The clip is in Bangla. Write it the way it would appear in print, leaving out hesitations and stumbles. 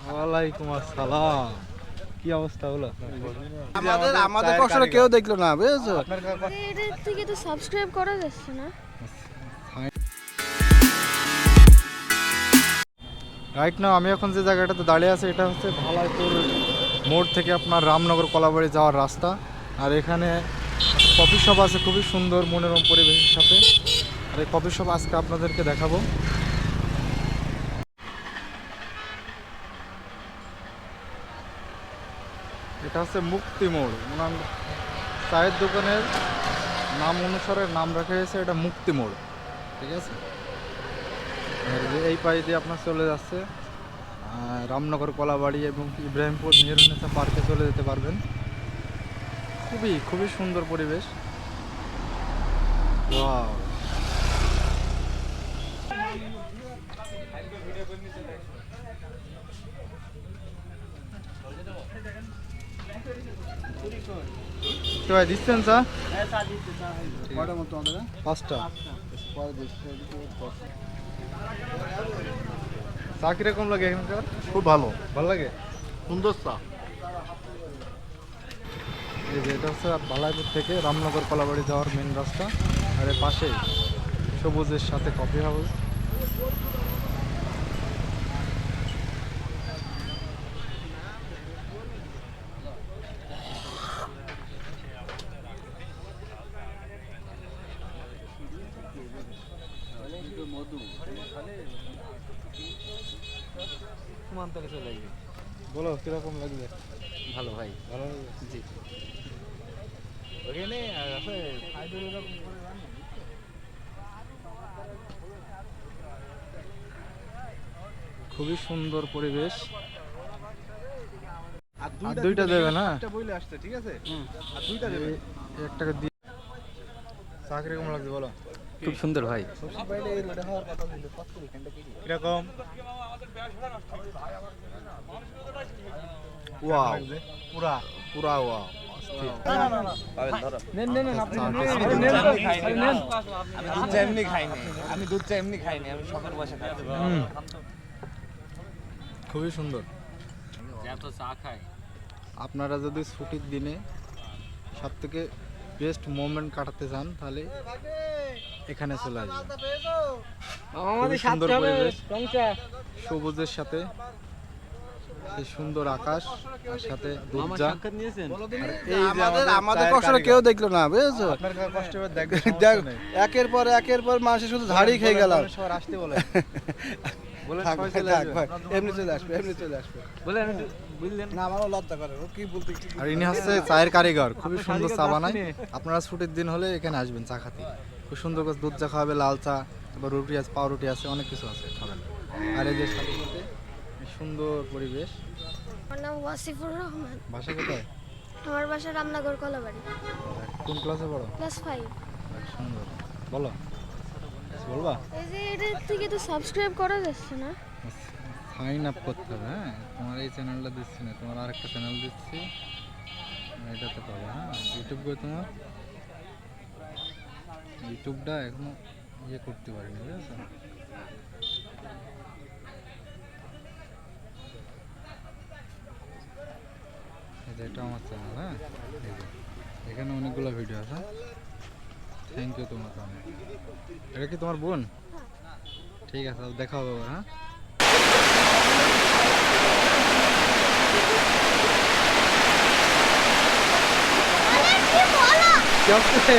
ওয়ালাইকুম আসসালাম। কি অবস্থা হলো? আমাদের কষ্ট কেউ দেখলো না, বুঝেছো? এটা থেকে তো সাবস্ক্রাইব করা যাচ্ছে না। রাইট নাও আমি এখন যে জায়গাটাতে দাঁড়িয়ে আছি এটা হচ্ছে ভালাইপুর মোড় থেকে আপনার রামনগর কলাবাড়ি যাওয়ার রাস্তা। আর এখানে কফি শপ আছে খুবই সুন্দর মনোরম পরিবেশের সাথে। আর এই কফি শপ আজকে আপনাদেরকে দেখাবো। এটা হচ্ছে মুক্তি মোড়, ওনার চায়ের দোকানের নাম অনুসারে নাম রাখা হয়েছে এটা মুক্তি মোড়, ঠিক আছে। আর এই পাশ দিয়ে আপনার চলে যাচ্ছে রামনগর কলাবাড়ি এবং ইব্রাহিমপুর মেহেরুন্নেসা পার্কে চলে যেতে পারবেন। খুবই খুবই সুন্দর পরিবেশ। ওয়াও, ভাই দিচ্ছেন চা? পাঁচটা। চা কিরকম লাগে এখানকার? খুব ভালো, ভালো লাগে, সুন্দর চা। এই যে এটা হচ্ছে ভালাইপুর থেকে রামনগর কলাবাড়ি যাওয়ার মেন রাস্তা। আর এর পাশেই সবুজের সাথে কফি হাউস। বলো কিরকম লাগবে? ভালো ভাই, ভালো লাগবে? জি। ওখানে আছে খুবই সুন্দর পরিবেশ। আর দুইটা দেবে না? বইলে আসছে, ঠিক আছে। আর দুইটা দেবে, এক টাকা দিয়ে। চা কিরকম লাগছে বলো? খুব সুন্দর ভাই। কিরকম? ওয়াও, পুরা পুরা ওয়াও। আমি দুধ চা এমনি খাইনি, আমি সকাল বসে খাই। খুবই সুন্দর। এত চা খাই। আপনারা যদি ছুটির দিনে সব থেকে বেস্ট মোমেন্ট কাটাতে চান তাহলে এখানে চলে আসবেন। খুবই সুন্দর পরিবেশ, সবুজের সাথে এই সুন্দর আকাশ, আর সাথে দুধ চা। আমাদের কষ্ট কেউ দেখলো না, বুঝেছো? আপনার কষ্ট হবে একের পর মাসে শুধু ঝাড়ি খেয়ে গেলাম। সবার আসতে বলে এমনি চলে আসবে, এমনি চলে আসবে। বুঝলেন না, আমারও লজ্জা করে, ও কি বলতে। আর ইনি হচ্ছে চায়ের কারিগর, খুবই সুন্দর চা বানায়। আপনারা ছুটির দিন হলে এখানে আসবেন চা খাতে। খুব সুন্দর করে দুধ চা খাওয়াবে, লাল চা, তারপর রুটি আছে, পাউরুটি আছে, অনেক কিছু আছে খাবেন। আর এই যে সাথে সাথে সুন্দর পরিবেশ। আমার নাম ওয়াসিফুর রহমান। বাসা কোথায়? আমার বাসা রামনগর কলাবাড়ি, কোন ক্লাসে পড়ো? ক্লাস 5। সুন্দর, বলো বলবা। এই যে এটা থেকে তো সাবস্ক্রাইব করা যাচ্ছে না। সাইন আপ করতে হবে। হ্যাঁ, তোমার এই চ্যানেলটা দিচ্ছি না, তোমার আরেকটা চ্যানেল দিচ্ছি, এটাতে পাবে। হ্যাঁ, ইউটিউব করে তোমার ইউটিউবটা এখনো ইয়ে করতে পারিনি, বুঝেছো? এটা আমার চ্যানেল। হ্যাঁ, এখানে অনেকগুলো ভিডিও আছে। থ্যাংক ইউ তোমাকে অনেক। এটা কি তোমার বোন? ঠিক আছে, দেখা হবে। হ্যাঁ, কি হচ্ছে?